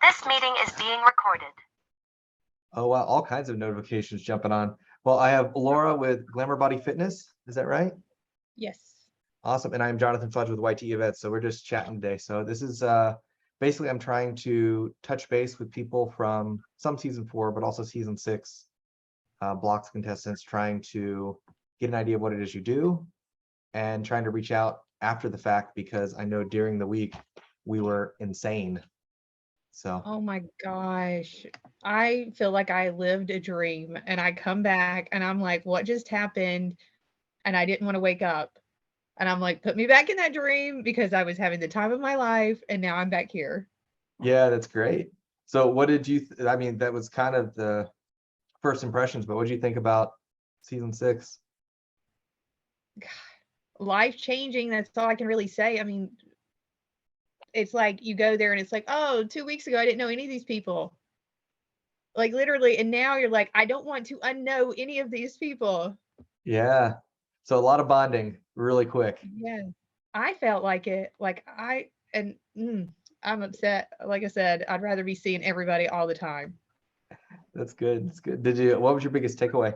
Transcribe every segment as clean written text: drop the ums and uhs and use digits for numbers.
This meeting is being recorded. Oh, wow. All kinds of notifications jumping on. Well, I have Laura with Glamour Body Fitness. Is that right? Yes. Awesome. And I'm Jonathan Fudge with YT Events. So we're just chatting today. So this is basically I'm trying to touch base with people from some season 4, but also season 6 blox contestants, trying to get an idea of what it is you do and trying to reach out after the fact, because I know during the week we were insane. So Oh my gosh. I feel like I lived a dream and I come back and I'm like, what just happened? And I didn't want to wake up. And I'm like, put me back in that dream, because I was having the time of my life and now I'm back here. yeah, that's great. So what did you I mean, that was kind of the first impressions, but what did you think about season 6? Life changing. That's all I can really say. I mean, it's like you go there and it's like, oh, 2 weeks ago, I didn't know any of these people. Like literally. And now you're like, I don't want to unknow any of these people. Yeah. So a lot of bonding really quick. Yeah. I felt like it. Like I'm upset. Like I said, I'd rather be seeing everybody all the time. That's good. That's good. What was your biggest takeaway?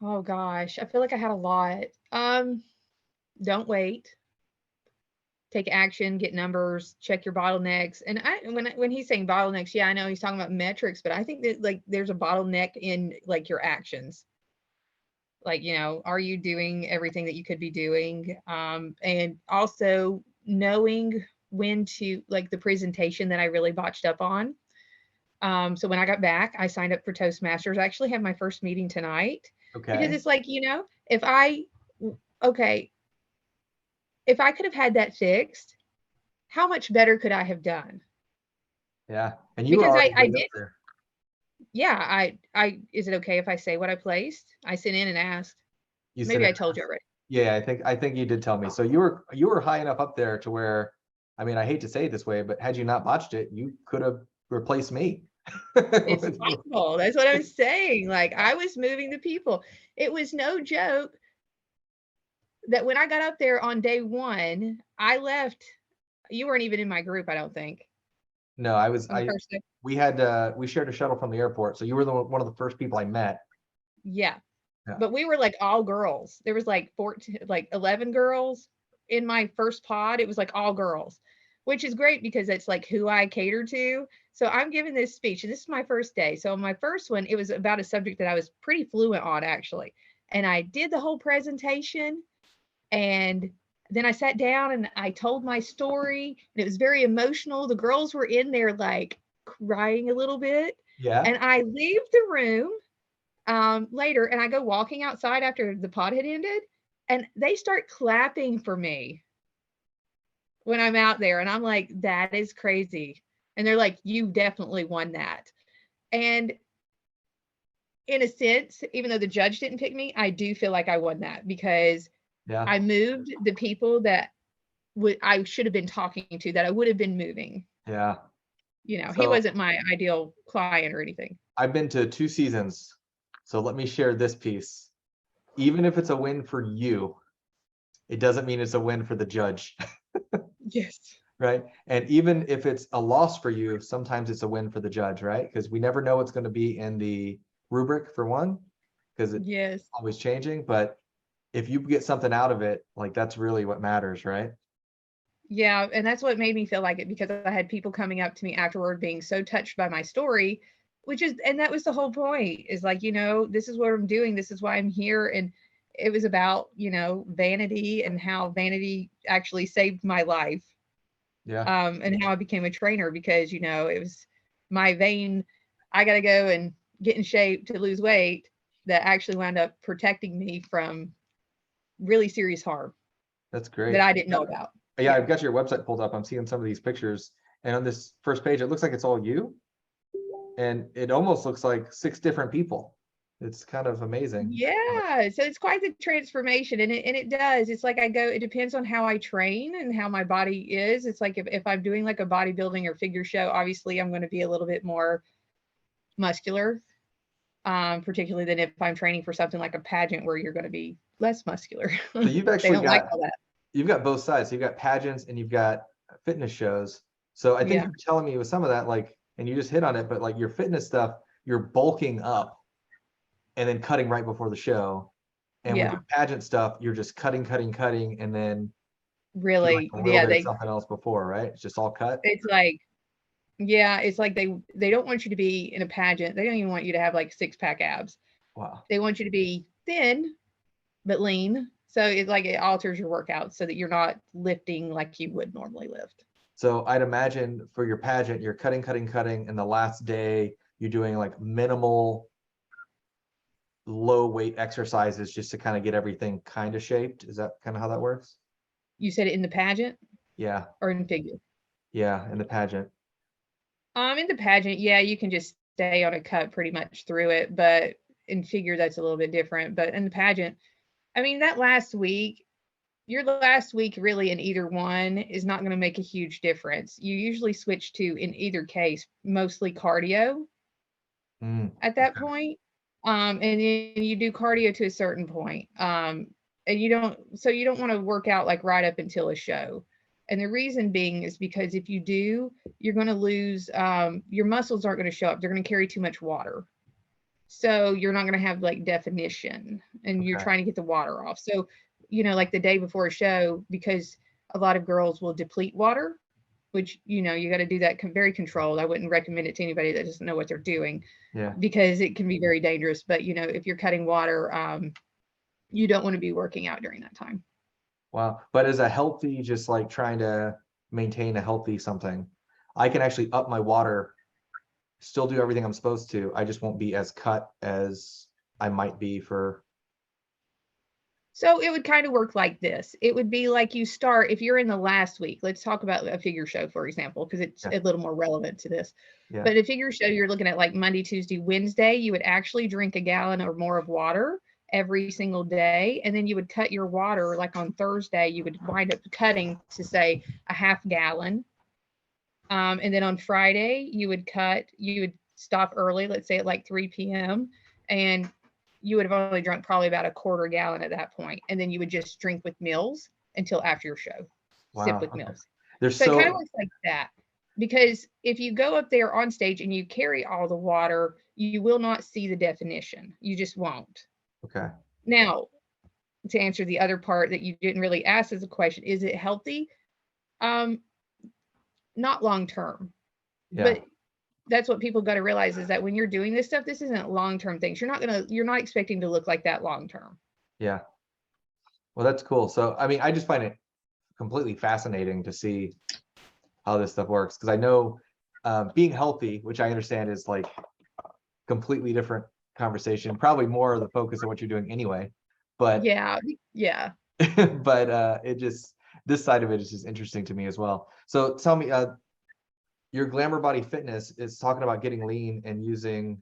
Oh gosh, I feel like I had a lot. Don't wait. Take action, get numbers, check your bottlenecks. And when he's saying bottlenecks, yeah, I know he's talking about metrics, but I think that like there's a bottleneck in like your actions. Like, are you doing everything that you could be doing? And also knowing when to, like, the presentation that I really botched up on. So when I got back, I signed up for Toastmasters. I actually have my first meeting tonight. Okay. Because it's like, if I could have had that fixed, how much better could I have done? Yeah. And you because were I already did. up there. Yeah, is it okay if I say what I placed? I sent in and asked. Maybe I told you already. Yeah, I think you did tell me. So you were high enough up there to where, I mean, I hate to say it this way, but had you not botched it, you could have replaced me. It's possible. That's what I'm saying. Like, I was moving the people. It was no joke that when I got up there on day 1, I left. You weren't even in my group, I don't think. No, we shared a shuttle from the airport. So you were one of the first people I met. Yeah. But we were like all girls. There was like 11 girls in my first pod. It was like all girls, which is great because it's like who I cater to. So I'm giving this speech and this is my first day. So my first one, it was about a subject that I was pretty fluent on actually. And I did the whole presentation and then I sat down and I told my story and it was very emotional. The girls were in there like crying a little bit. Yeah. And I leave the room later and I go walking outside after the pod had ended and they start clapping for me when I'm out there. And I'm like, that is crazy. And they're like, you definitely won that. And in a sense, even though the judge didn't pick me, I do feel like I won that because I moved the people that I should have been talking to, that I would have been moving. Yeah. He wasn't my ideal client or anything. I've been to 2 seasons. So let me share this piece. Even if it's a win for you, it doesn't mean it's a win for the judge. Yes. Right. And even if it's a loss for you, sometimes it's a win for the judge, right? Because we never know what's going to be in the rubric for one, because it's always changing. But if you get something out of it, like that's really what matters, right? Yeah. And that's what made me feel like it, because I had people coming up to me afterward being so touched by my story, and that was the whole point, is like, this is what I'm doing. This is why I'm here. And it was about, vanity and how vanity actually saved my life. Yeah. And how I became a trainer, because, it was my vein. I got to go and get in shape to lose weight that actually wound up protecting me from really serious harm. That's great. That I didn't know about. Yeah, I've got your website pulled up. I'm seeing some of these pictures. And on this first page, it looks like it's all you. And it almost looks like 6 different people. It's kind of amazing. Yeah. So it's quite the transformation. And it does. It's like it depends on how I train and how my body is. It's like if I'm doing like a bodybuilding or figure show, obviously I'm going to be a little bit more muscular, particularly than if I'm training for something like a pageant where you're going to be less muscular. So you've actually like all that. You've got both sides. You've got pageants and you've got fitness shows. So I think Yeah. you're telling me with some of that, like, and you just hit on it, but like your fitness stuff, you're bulking up and then cutting right before the show. And with Yeah. your pageant stuff, you're just cutting, and then do like Really. a little Yeah. bit of something else before, right? It's just all cut. It's like, yeah, it's like they don't want you to be in a pageant. They don't even want you to have like 6-pack abs. Wow. They want you to be thin, but lean. So it's like it alters your workout so that you're not lifting like you would normally lift. So I'd imagine for your pageant, you're cutting, and the last day you're doing like minimal low weight exercises just to kind of get everything kind of shaped. Is that kind of how that works? You said it in the pageant Yeah. or in figure? Yeah, in the pageant. In the pageant, yeah, you can just stay on a cut pretty much through it, but in figure that's a little bit different. But in the pageant, I mean, that last week, your last week really in either one is not going to make a huge difference. You usually switch to, in either case, mostly cardio at that point. And then you do cardio to a certain point. And you don't want to work out like right up until a show. And the reason being is because if you do, you're going to lose, your muscles aren't going to show up. They're going to carry too much water. So you're not going to have like definition, and you're Okay. trying to get the water off. So, like the day before a show, because a lot of girls will deplete water, which, you got to do that very controlled. I wouldn't recommend it to anybody that doesn't know what they're doing. Yeah. Because it can be very dangerous. But, if you're cutting water, you don't want to be working out during that time. Wow. But as a healthy, just like trying to maintain a healthy something, I can actually up my water, still do everything I'm supposed to. I just won't be as cut as I might be for. So it would kind of work like this. It would be like you start, if you're in the last week, let's talk about a figure show, for example, because it's a little more relevant to this. Yeah. But a figure show, you're looking at like Monday, Tuesday, Wednesday, you would actually drink a gallon or more of water every single day. And then you would cut your water, like on Thursday, you would wind up cutting to say a half gallon. And then on Friday, you would stop early, let's say at like 3 p.m. And you would have only drunk probably about a quarter gallon at that point. And then you would just drink with meals until after your show. Wow, Sip with okay. meals. There's So it kind of works like that. Because if you go up there on stage and you carry all the water, you will not see the definition. You just won't. Okay. Now, to answer the other part that you didn't really ask as a question, is it healthy? Not long term. Yeah. But that's what people got to realize, is that when you're doing this stuff, this isn't long-term things. You're not expecting to look like that long-term. Yeah. Well, that's cool. So, I mean, I just find it completely fascinating to see how this stuff works. Because I know being healthy, which I understand is like completely different conversation, probably more of the focus of what you're doing anyway. But yeah. but this side of it is just interesting to me as well. So tell me, your Glamour Body Fitness is talking about getting lean and using,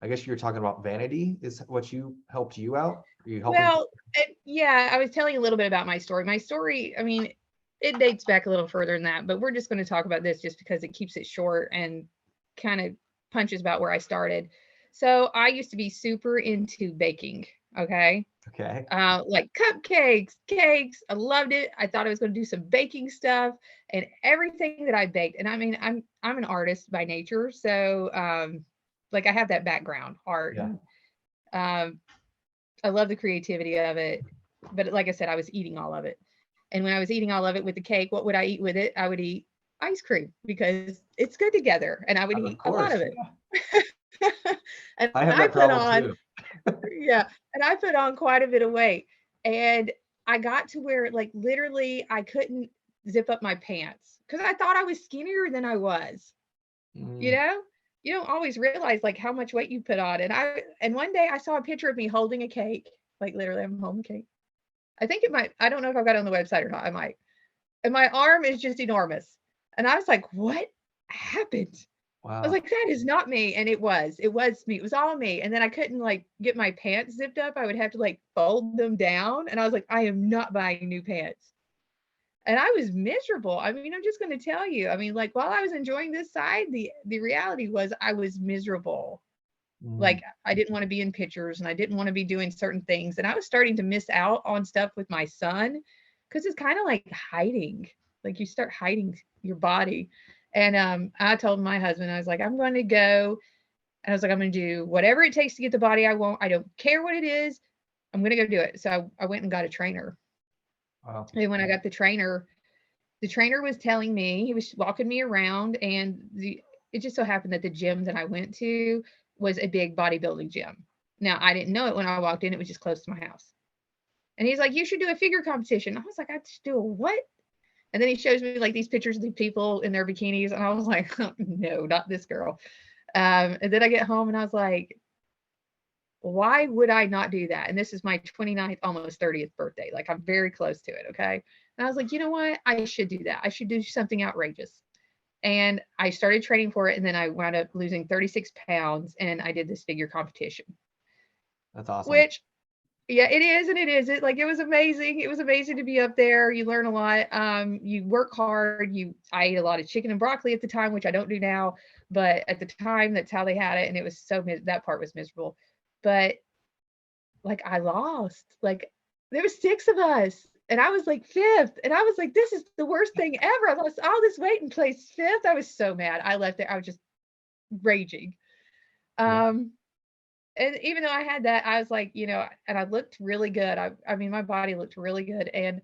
I guess you're talking about vanity is what helped you out? Are you helping? Well, yeah, I was telling you a little bit about my story. My story, I mean, it dates back a little further than that, but we're just going to talk about this just because it keeps it short and kind of punches about where I started. So I used to be super into baking. Okay. Like cupcakes, cakes. I loved it. I thought I was going to do some baking stuff, and everything that I baked. And I mean, I'm an artist by nature. So, like I have that background, art. Yeah. I love the creativity of it, but like I said, I was eating all of it. And when I was eating all of it with the cake, what would I eat with it? I would eat ice cream because it's good together, and I would eat a lot of it. And I have that problem too. Yeah, and I put on quite a bit of weight, and I got to where like literally I couldn't zip up my pants because I thought I was skinnier than I was. You don't always realize like how much weight you put on. And one day I saw a picture of me holding a cake, like literally I'm holding a cake. I don't know if I've got it on the website or not. I might. And my arm is just enormous. And I was like, what happened? Wow. I was like, that is not me. And it was me. It was all me. And then I couldn't like get my pants zipped up. I would have to like fold them down. And I was like, I am not buying new pants. And I was miserable. I mean, I'm just going to tell you. I mean, like while I was enjoying this side, the reality was I was miserable. Like I didn't want to be in pictures, and I didn't want to be doing certain things. And I was starting to miss out on stuff with my son because it's kind of like hiding. Like you start hiding your body. And I told my husband, I was like, I'm going to go. And I was like, I'm going to do whatever it takes to get the body I want. I don't care what it is. I'm going to go do it. So I went and got a trainer. Wow. And when I got the trainer was telling me, he was walking me around, and it just so happened that the gym that I went to was a big bodybuilding gym. Now, I didn't know it when I walked in. It was just close to my house. And he's like, you should do a figure competition. I was like, I should do a what? And then he shows me like these pictures of the people in their bikinis. And I was like, oh, no, not this girl. And then I get home and I was like, why would I not do that? And this is my 29th, almost 30th birthday. Like, I'm very close to it. Okay. And I was like, you know what? I should do that. I should do something outrageous. And I started training for it. And then I wound up losing 36 pounds, and I did this figure competition. That's awesome. Which, yeah, it is. And it isn't. Like, it was amazing. It was amazing to be up there. You learn a lot. You work hard. I ate a lot of chicken and broccoli at the time, which I don't do now. But at the time, that's how they had it. And it was that part was miserable. But like, I lost. Like, there was 6 of us, and I was like 5th, and I was like, this is the worst thing ever. I lost all this weight and placed 5th. I was so mad. I left there. I was just raging. And even though I had that, I was like, and I looked really good. I mean, my body looked really good, and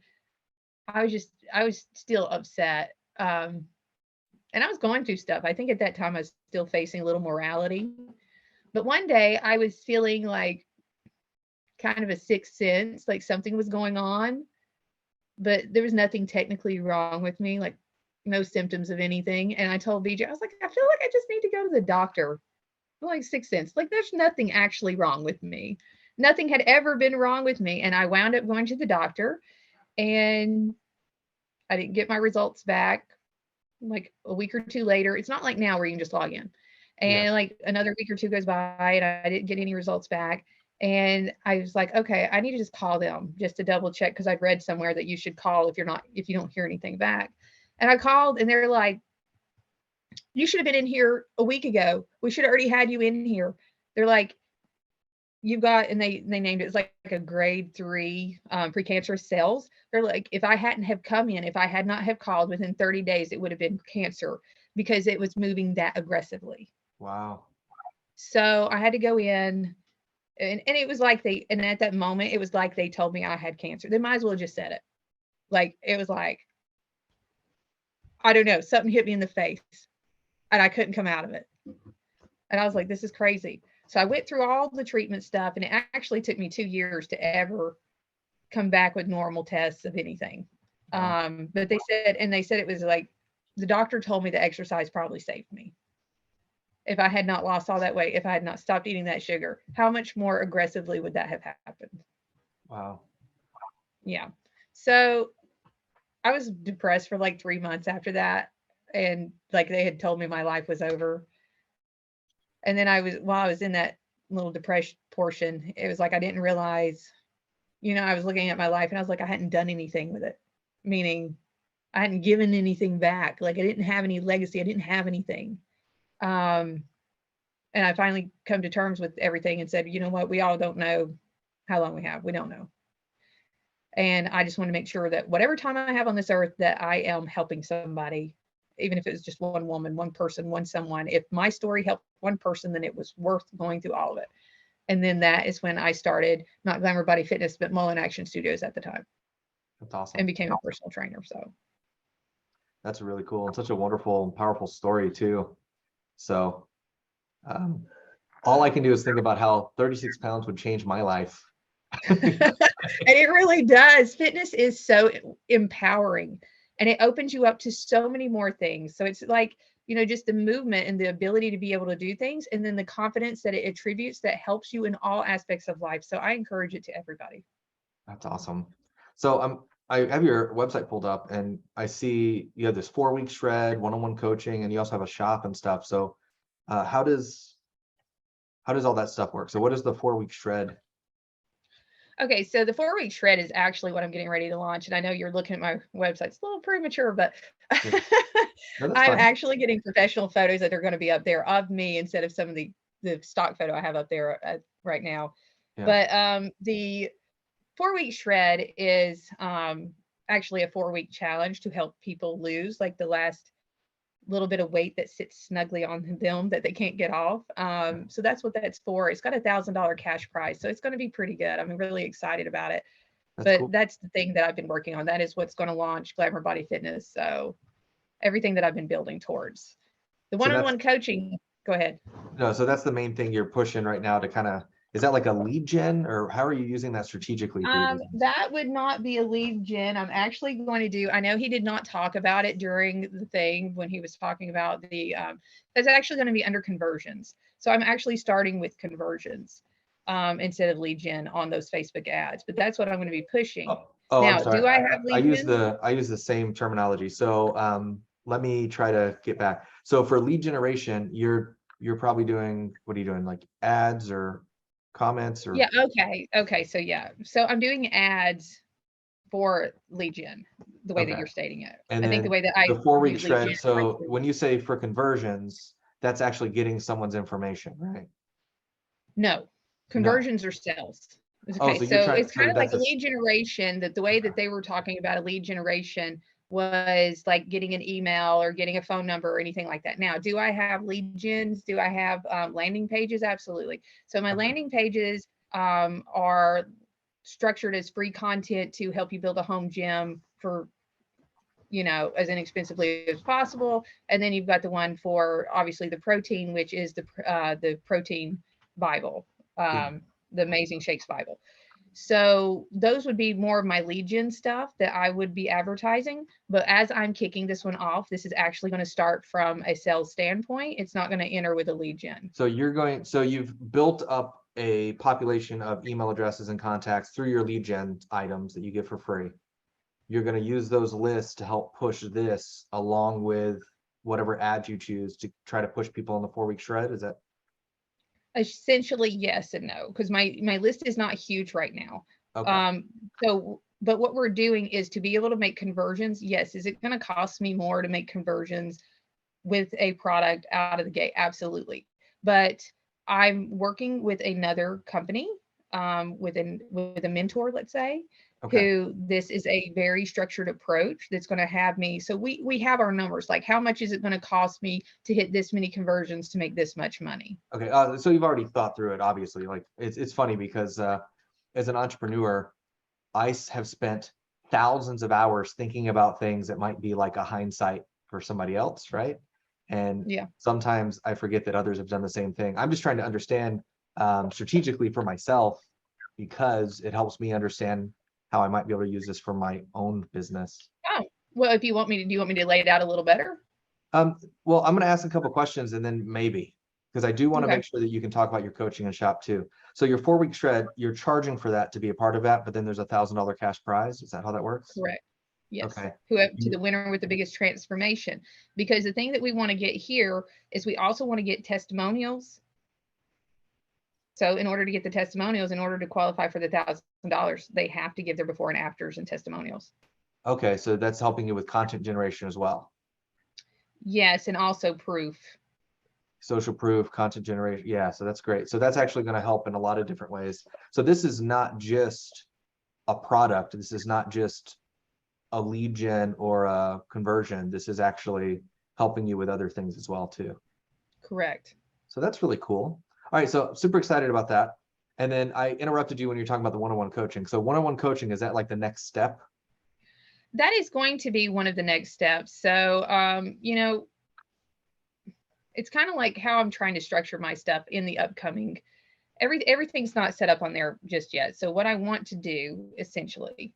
I was still upset. And I was going through stuff. I think at that time I was still facing a little morality. But one day I was feeling like kind of a sixth sense, like something was going on, but there was nothing technically wrong with me, like no symptoms of anything. And I told BJ, I was like, I feel like I just need to go to the doctor. Like sixth sense, like there's nothing actually wrong with me. Nothing had ever been wrong with me. And I wound up going to the doctor, and I didn't get my results back. Like a week or 2 later, it's not like now where you can just log in. And like another week or 2 goes by, and I didn't get any results back. And I was like, okay, I need to just call them just to double check, because I've read somewhere that you should call if you don't hear anything back. And I called, and they're like, you should have been in here a week ago. We should have already had you in here. They're like, you've got, and they named it, it's like a grade 3 precancerous cells. They're like, if I hadn't have come in, if I had not have called within 30 days, it would have been cancer, because it was moving that aggressively. Wow. So I had to go in, and it was like and at that moment, it was like they told me I had cancer. They might as well have just said it. Like, it was like, I don't know, something hit me in the face, and I couldn't come out of it. And I was like, this is crazy. So I went through all the treatment stuff, and it actually took me 2 years to ever come back with normal tests of anything. Wow. But they said it was like, the doctor told me the exercise probably saved me. If I had not lost all that weight, if I had not stopped eating that sugar, how much more aggressively would that have happened? Wow. Yeah. So I was depressed for like 3 months after that. And like, they had told me my life was over. And then while I was in that little depression portion, it was like, I didn't realize, I was looking at my life, and I was like, I hadn't done anything with it. Meaning I hadn't given anything back. Like, I didn't have any legacy. I didn't have anything. And I finally come to terms with everything and said, you know what? We all don't know how long we have. We don't know. And I just want to make sure that whatever time I have on this earth, that I am helping somebody, even if it was just one woman, one person, someone. If my story helped one person, then it was worth going through all of it. And then that is when I started, not Glamour Body Fitness, but Mullen Action Studios at the time. That's awesome. And became a personal trainer. So that's really cool, and such a wonderful and powerful story too. So all I can do is think about how 36 pounds would change my life. And it really does. Fitness is so empowering, and it opens you up to so many more things. So it's like, just the movement and the ability to be able to do things, and then the confidence that it attributes that helps you in all aspects of life. So I encourage it to everybody. That's awesome. So I have your website pulled up, and I see you have this 4-week shred, one-on-one coaching, and you also have a shop and stuff. So how does all that stuff work? So what is the 4-week shred? Okay, so the 4-week shred is actually what I'm getting ready to launch. And I know you're looking at my website. It's a little premature, but No, I'm fine. actually getting professional photos that are going to be up there of me instead of some of the stock photo I have up there right now. Yeah. But the 4-week shred is actually a 4-week challenge to help people lose like the last little bit of weight that sits snugly on them that they can't get off. So that's what that's for. It's got $1,000 cash prize, so it's going to be pretty good. I'm really excited about it. That's But cool. that's the thing that I've been working on. That is what's going to launch Glamour Body Fitness. So everything that I've been building towards. The one-on-one coaching, go ahead. No, so that's the main thing you're pushing right now to kind of, is that like a lead gen, or how are you using that strategically for your business? That would not be a lead gen. I'm actually going to do, I know he did not talk about it during the thing when he was talking about the, that's actually going to be under conversions. So I'm actually starting with conversions instead of lead gen on those Facebook ads, but that's what I'm going to be pushing. Oh, Now, I'm sorry. do I have lead gen? I use the same terminology. So let me try to get back. So for lead generation, you're probably doing, what are you doing? Like ads or comments or? Yeah. Okay. So yeah. So I'm doing ads for lead gen, the way that Okay. you're stating it. And I think then the way that I the 4-week use lead shred. gen. So when you say for conversions, that's actually getting someone's information, right? No, conversions are sales. Oh, Okay, so you're so trying, it's kind of like that's a lead generation, that the way that they were talking about a lead generation was like getting an email or getting a phone number or anything like that. Now, do I have lead gens? Do I have landing pages? Absolutely. So my landing pages are structured as free content to help you build a home gym for, you know, as inexpensively as possible. And then you've got the one for obviously the protein, which is the protein Bible, the Amazing Shakes Bible. So those would be more of my lead gen stuff that I would be advertising. But as I'm kicking this one off, this is actually going to start from a sales standpoint. It's not going to enter with a lead gen. So you've built up a population of email addresses and contacts through your lead gen items that you get for free. You're going to use those lists to help push this along with whatever ads you choose to try to push people on the 4-week shred. Is that? Essentially, yes and no, because my list is not huge right now. Okay. But what we're doing is to be able to make conversions. Yes, is it going to cost me more to make conversions with a product out of the gate? Absolutely. But I'm working with another company, with a mentor, let's say, who this is a very structured approach that's going to have me. So we have our numbers, like how much is it going to cost me to hit this many conversions to make this much money? Okay. So you've already thought through it, obviously. Like it's funny because as an entrepreneur, I have spent thousands of hours thinking about things that might be like a hindsight for somebody else, right? And yeah, sometimes I forget that others have done the same thing. I'm just trying to understand strategically for myself, because it helps me understand how I might be able to use this for my own business. oh well, if you want me to, do you want me to lay it out a little better? Well, I'm going to ask a couple questions and then maybe, because I do want to Okay. make sure that you can talk about your coaching and shop too. So your 4-week shred, you're charging for that to be a part of that, but then there's $1,000 cash prize. Is that how that works? Correct. Yes. Okay. Whoever, to the winner with the biggest transformation. Because the thing that we want to get here is we also want to get testimonials. So in order to get the testimonials, in order to qualify for the $1,000, they have to give their before and afters and testimonials. Okay, so that's helping you with content generation as well. Yes, and also proof. Social proof, content generation. Yeah, so that's great. So that's actually going to help in a lot of different ways. So this is not just a product. This is not just a lead gen or a conversion. This is actually helping you with other things as well too. Correct. So that's really cool. All right, so super excited about that. And then I interrupted you when you're talking about the one-on-one coaching. So one-on-one coaching, is that like the next step? That is going to be one of the next steps. So, you know, it's kind of like how I'm trying to structure my stuff in the upcoming. Everything's not set up on there just yet. So what I want to do essentially,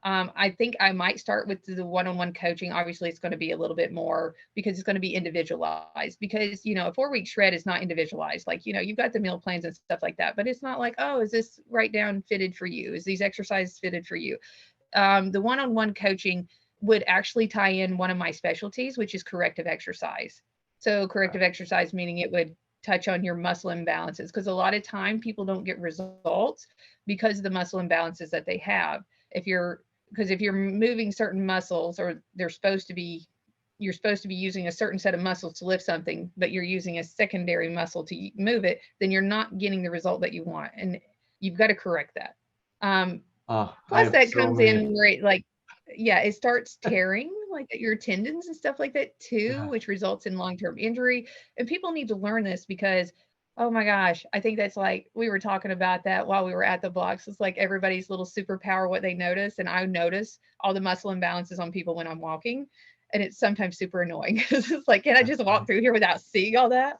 I think I might start with the one-on-one coaching. Obviously, it's going to be a little bit more because it's going to be individualized, because, you know, a 4-week shred is not individualized. Like, you know, you've got the meal plans and stuff like that, but it's not like, oh, is this right down fitted for you? Is these exercises fitted for you? The one-on-one coaching would actually tie in one of my specialties, which is corrective exercise. So corrective exercise, meaning it would touch on your muscle imbalances, because a lot of time people don't get results because of the muscle imbalances that they have. Because if you're moving certain muscles, or you're supposed to be using a certain set of muscles to lift something, but you're using a secondary muscle to move it, then you're not getting the result that you want. And you've got to correct that. Plus that comes in where it, like, yeah, it starts tearing. like your tendons and stuff like that too, Yeah. which results in long-term injury. And people need to learn this because, oh my gosh, I think that's like, we were talking about that while we were at the blocks. It's like everybody's little superpower, what they notice. And I notice all the muscle imbalances on people when I'm walking. And it's sometimes super annoying because it's like, can I just walk through here without seeing all that?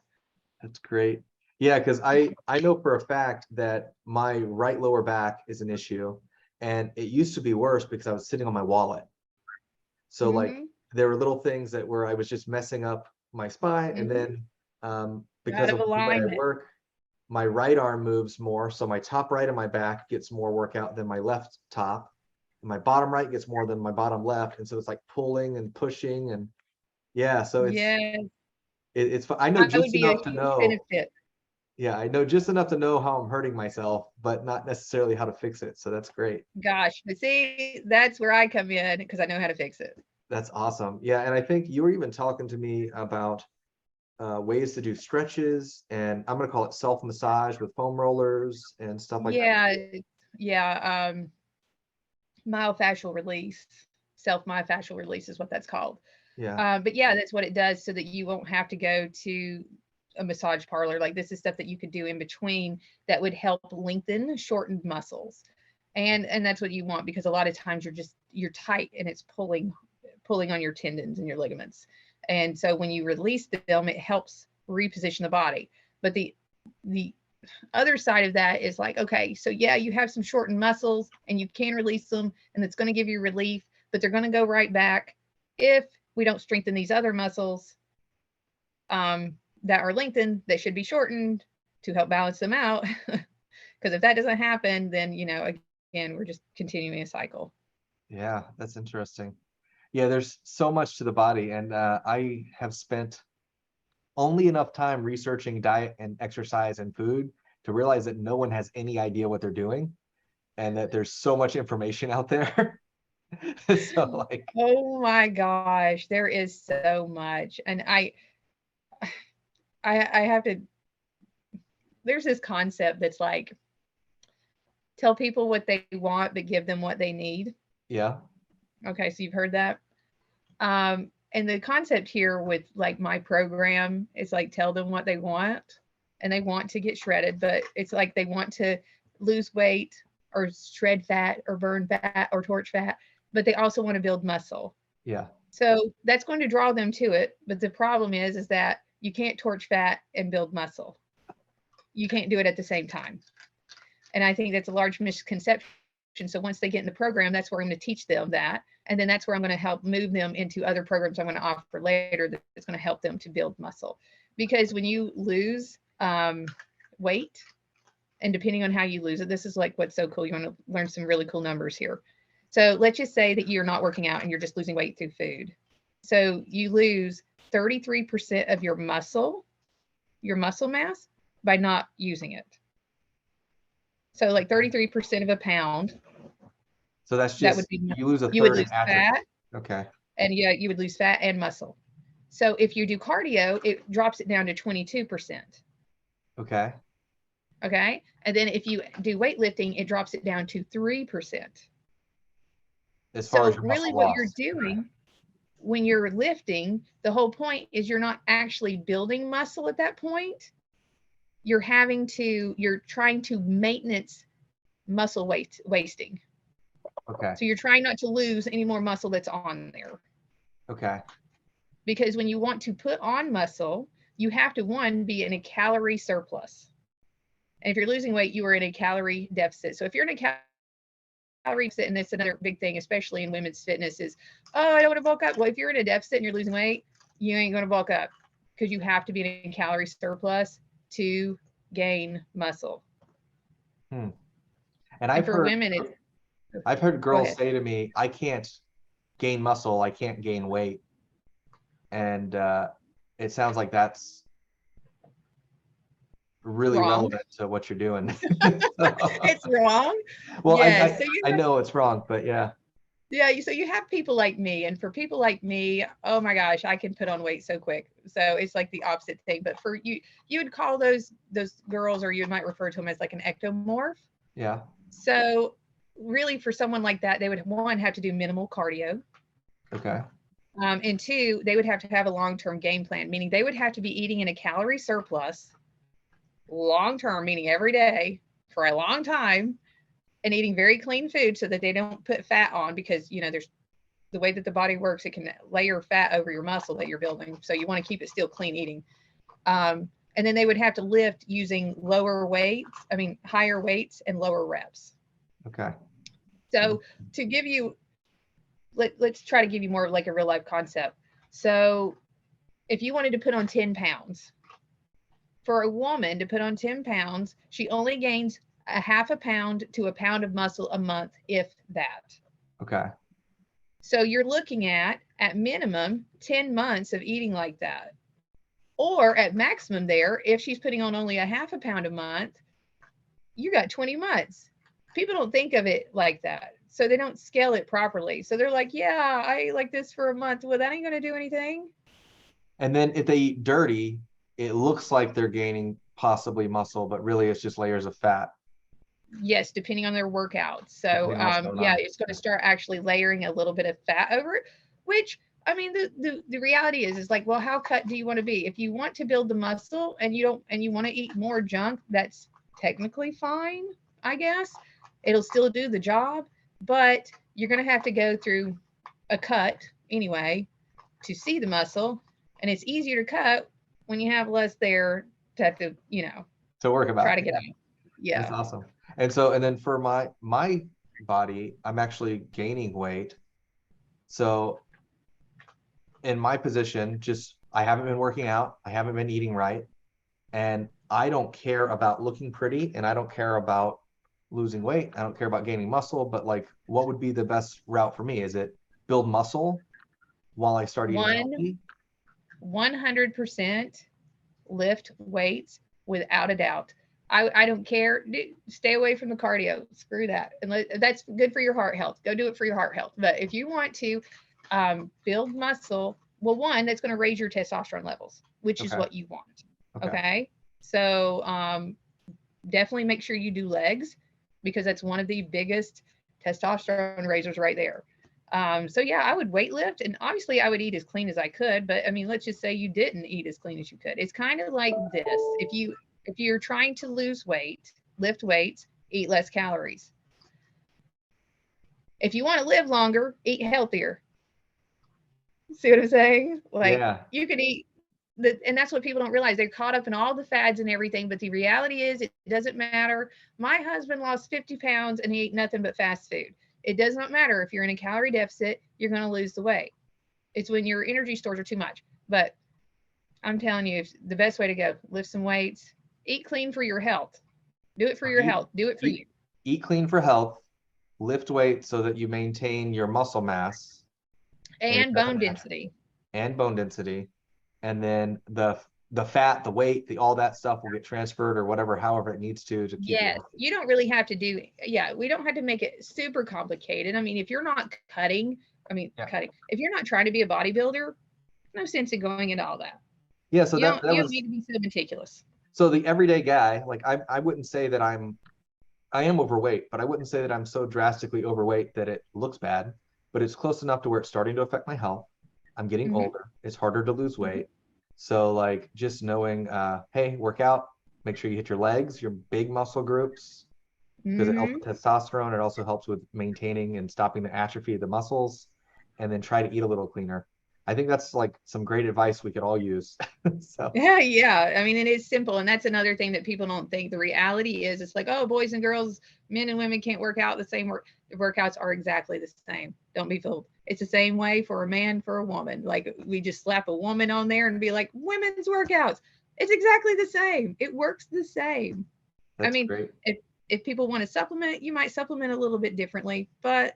That's great. Yeah, because I know for a fact that my right lower back is an issue, and it used to be worse because I was sitting on my wallet. So like Mhm. there were little things that where I was just messing up my spine, and then because Out of of the way I alignment. work, my right arm moves more, so my top right of my back gets more workout than my left top, and my bottom right gets more than my bottom left, and so it's like pulling and pushing, and yeah, so Yeah, it's I know that would just be a enough to huge know. benefit. Yeah, I know just enough to know how I'm hurting myself, but not necessarily how to fix it. So that's great. Gosh, but see, that's where I come in because I know how to fix it. That's awesome. Yeah, and I think you were even talking to me about ways to do stretches, and I'm gonna call it self-massage with foam rollers and stuff like that. Yeah, yeah. Myofascial release, self-myofascial release is what that's called. Yeah, But yeah, that's what it does so that you won't have to go to a massage parlor. Like this is stuff that you could do in between that would help lengthen shortened muscles. And that's what you want because a lot of times you're tight and it's pulling on your tendons and your ligaments. And so when you release them, it helps reposition the body. But the other side of that is like, okay, so yeah, you have some shortened muscles and you can release them and it's going to give you relief, but they're going to go right back if we don't strengthen these other muscles that are lengthened that should be shortened to help balance them out. Because if that doesn't happen, then, again, we're just continuing a cycle. yeah, that's interesting. Yeah, there's so much to the body, and I have spent only enough time researching diet and exercise and food to realize that no one has any idea what they're doing, and that there's so much information out there. So like, Oh my gosh, there is so much. And I have to, there's this concept that's like, tell people what they want, but give them what they need. yeah, Okay, so you've heard that. And the concept here with like my program is like tell them what they want and they want to get shredded, but it's like they want to lose weight or shred fat or burn fat or torch fat, but they also want to build muscle. yeah, So that's going to draw them to it. But the problem is that you can't torch fat and build muscle. You can't do it at the same time. And I think that's a large misconception. So once they get in the program, that's where I'm going to teach them that. And then that's where I'm going to help move them into other programs I'm going to offer later that's going to help them to build muscle. Because when you lose weight, and depending on how you lose it, this is like what's so cool. You want to learn some really cool numbers here. So let's just say that you're not working out and you're just losing weight through food. So you lose 33% of your muscle mass by not using it. So like 33% of a pound, so that's that just would be, you lose a you would third in lose atrophy. fat, Okay, and yeah, you would lose fat and muscle. So if you do cardio, it drops it down to 22%. okay, Okay. And then if you do weightlifting, it drops it down to 3%. as far as So your really muscle what you're loss. doing when you're lifting, the whole point is you're not actually building muscle at that point. You're trying to maintenance muscle wasting. Okay, So you're trying not to lose any more muscle that's on there. okay, Because when you want to put on muscle, you have to, one, be in a calorie surplus. And if you're losing weight, you are in a calorie deficit. So if you're in a calorie deficit, and that's another big thing, especially in women's fitness, is, oh, I don't want to bulk up. Well, if you're in a deficit and you're losing weight, you ain't going to bulk up because you have to be in a calorie surplus to gain muscle. and And for women, it's, I've heard go girls ahead. say to me, I can't gain muscle, I can't gain weight. And it sounds like that's really Wrong. relevant to what you're doing. It's wrong. Well, Yes. So I know it's wrong, but yeah. yeah, so you have people like me, and for people like me, oh my gosh, I can put on weight so quick. So it's like the opposite thing. But for you, you would call those girls, or you might refer to them as like an ectomorph. Yeah. So really, for someone like that, they would, one, have to do minimal cardio. Okay. And two, they would have to have a long-term game plan, meaning they would have to be eating in a calorie surplus long-term, meaning every day for a long time, and eating very clean food so that they don't put fat on, because, you know, there's the way that the body works, it can layer fat over your muscle that you're building. So you want to keep it still clean eating. And then they would have to lift using higher weights and lower reps. Okay. So to give you, let's try to give you more like a real life concept. So if you wanted to put on 10 pounds, for a woman to put on 10 pounds, she only gains a half a pound to a pound of muscle a month, if that. Okay. So you're looking at minimum 10 months of eating like that. Or at maximum there, if she's putting on only a half a pound a month, you got 20 months. People don't think of it like that. So they don't scale it properly. So they're like, yeah, I ate like this for a month. Well, that ain't going to do anything. And then if they eat dirty, it looks like they're gaining possibly muscle, but really it's just layers of fat. Yes, depending on their workouts. So yeah, it's going to start actually layering a little bit of fat over it, which, I mean, the reality is like, well, how cut do you want to be? If you want to build the muscle and you want to eat more junk, that's technically fine, I guess. It'll still do the job, but you're going to have to go through a cut anyway to see the muscle, and it's easier to cut when you have less there to have to, you know, to work about. Try to get out. Yeah. That's awesome. And so, and then for my body, I'm actually gaining weight. So in my position, I haven't been working out. I haven't been eating right. And I don't care about looking pretty, and I don't care about losing weight. I don't care about gaining muscle, but like, what would be the best route for me? Is it build muscle while I start eating healthy? 100% lift weights without a doubt. I don't care. Stay away from the cardio. Screw that. And that's good for your heart health. Go do it for your heart health. But if you want to build muscle, well, one, that's going to raise your testosterone levels, which is what you want. Okay. So definitely make sure you do legs, because that's one of the biggest testosterone raisers right there. So yeah, I would weight lift, and obviously I would eat as clean as I could, but I mean, let's just say you didn't eat as clean as you could. It's kind of like this. If you're trying to lose weight, lift weights, eat less calories. If you want to live longer, eat healthier. See what I'm saying? Like, you could eat and that's what people don't realize. They're caught up in all the fads and everything, but the reality is it doesn't matter. My husband lost 50 pounds and he ate nothing but fast food. It does not matter. If you're in a calorie deficit, you're going to lose the weight. It's when your energy stores are too much. But I'm telling you, the best way to go, lift some weights, eat clean for your health. Do it for your health. Do it for you. Eat clean for health, lift weight so that you maintain your muscle mass. And bone density. And bone density. And then the fat, the weight, all that stuff will get transferred or whatever, however it needs to keep it. You don't really have to do, we don't have to make it super complicated. I mean, if you're not cutting, if you're not trying to be a bodybuilder, no sense in going into all that. Yeah, so you don't need to be so meticulous. So the everyday guy, like I wouldn't say that I am overweight, but I wouldn't say that I'm so drastically overweight that it looks bad, but it's close enough to where it's starting to affect my health. I'm getting older. It's harder to lose weight. So like just knowing, hey, work out, make sure you hit your legs, your big muscle groups, because it helps with testosterone. It also helps with maintaining and stopping the atrophy of the muscles, and then try to eat a little cleaner. I think that's like some great advice we could all use. So yeah. I mean, it is simple. And that's another thing that people don't think. The reality is it's like, oh, boys and girls, men and women can't work out the same The workouts are exactly the same. Don't be fooled. It's the same way for a man, for a woman. Like, we just slap a woman on there and be like, women's workouts. It's exactly the same. It works the same. That's great. If people want to supplement, you might supplement a little bit differently, but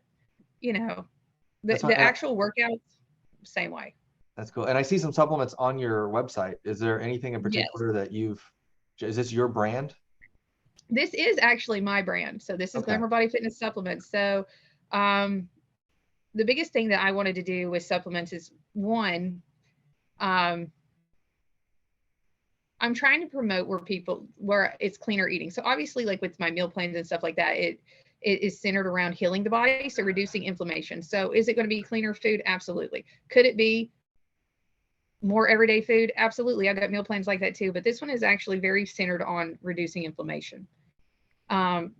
the actual workouts, same way. That's cool. And I see some supplements on your website. Is there anything in particular that is this your brand? This is actually my brand. So this is Glamour Body Fitness Supplements. So the biggest thing that I wanted to do with supplements is, one, I'm trying to promote where it's cleaner eating. So obviously, like with my meal plans and stuff like that, it is centered around healing the body, so reducing inflammation. So is it going to be cleaner food? Absolutely. Could it be more everyday food? Absolutely. I've got meal plans like that too, but this one is actually very centered on reducing inflammation,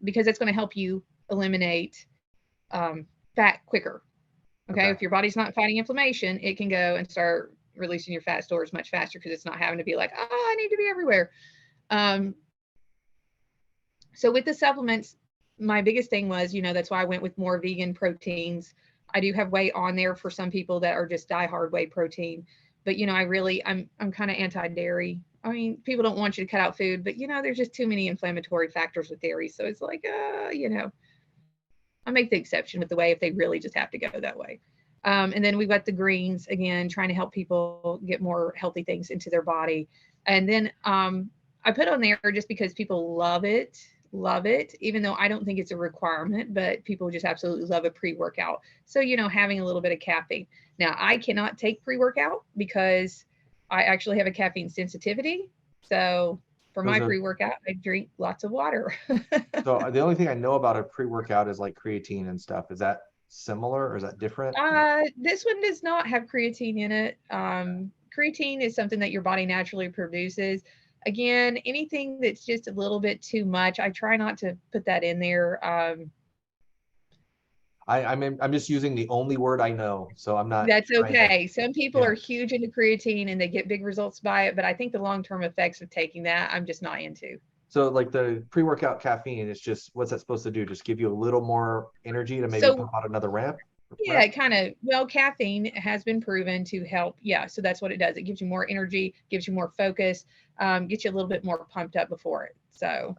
because it's going to help you eliminate fat quicker. Okay? If your body's not fighting inflammation, it can go and start releasing your fat stores much faster because it's not having to be like, oh, I need to be everywhere. So with the supplements, my biggest thing was, that's why I went with more vegan proteins. I do have whey on there for some people that are just diehard whey protein. But, I'm kind of anti-dairy. I mean, people don't want you to cut out food, but, there's just too many inflammatory factors with dairy. So it's like, I make the exception with the whey if they really just have to go that way. And then we've got the greens, again, trying to help people get more healthy things into their body. And then I put on there just because people love it, even though I don't think it's a requirement, but people just absolutely love a pre-workout. So, having a little bit of caffeine. Now, I cannot take pre-workout because I actually have a caffeine sensitivity. So for my pre-workout, I drink lots of water. So the only thing I know about a pre-workout is like creatine and stuff. Is that similar or is that different? This one does not have creatine in it. Creatine is something that your body naturally produces. Again, anything that's just a little bit too much, I try not to put that in there. I'm just using the only word I know, so I'm not. That's okay. Some people are huge into creatine and they get big results by it, but I think the long-term effects of taking that, I'm just not into. So like the pre-workout caffeine is just, what's that supposed to do? Just give you a little more energy to maybe pump out another ramp? Yeah, it kind of, caffeine has been proven to help. Yeah, so that's what it does. It gives you more energy, gives you more focus, gets you a little bit more pumped up before it. So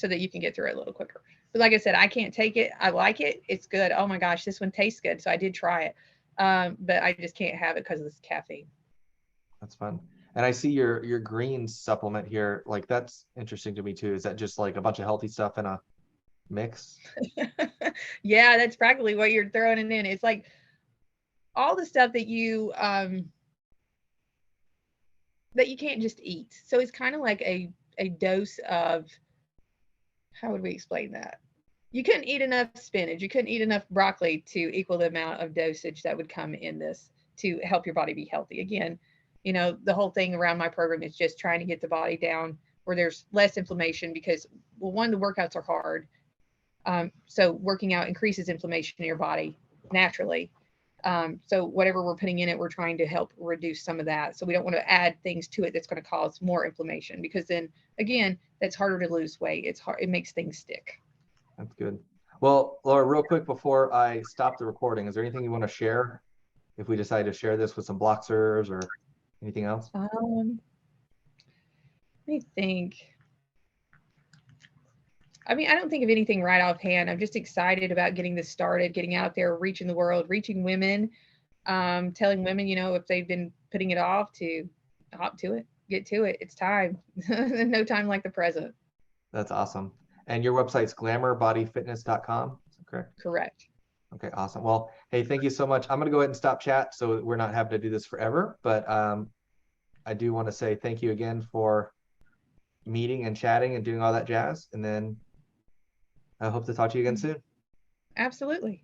that you can get through it a little quicker. But like I said, I can't take it. I like it. It's good. Oh my gosh, this one tastes good. So I did try it. But I just can't have it because of this caffeine. That's fun. And I see your green supplement here. Like, that's interesting to me too. Is that just like a bunch of healthy stuff in a mix? Yeah, that's practically what you're throwing it in. It's like all the stuff that you can't just eat. So it's kind of like a dose of, how would we explain that? You couldn't eat enough spinach. You couldn't eat enough broccoli to equal the amount of dosage that would come in this to help your body be healthy. Again, the whole thing around my program is just trying to get the body down where there's less inflammation because, well, one, the workouts are hard. So working out increases inflammation in your body naturally. So whatever we're putting in it, we're trying to help reduce some of that. So we don't want to add things to it that's going to cause more inflammation because then, again, that's harder to lose weight. It's hard. It makes things stick. That's good. Well, Laura, real quick before I stop the recording, is there anything you want to share if we decide to share this with some bloxers or anything else? Let me think. I mean, I don't think of anything right offhand. I'm just excited about getting this started, getting out there, reaching the world, reaching women, telling women, if they've been putting it off, to hop to it, get to it. It's time. No time like the present. That's awesome. And your website's glamourbodyfitness.com, is that correct? Correct. Okay, awesome. Well, hey, thank you so much. I'm going to go ahead and stop chat so we're not having to do this forever. But I do want to say thank you again for meeting and chatting and doing all that jazz. And then I hope to talk to you again soon. Absolutely.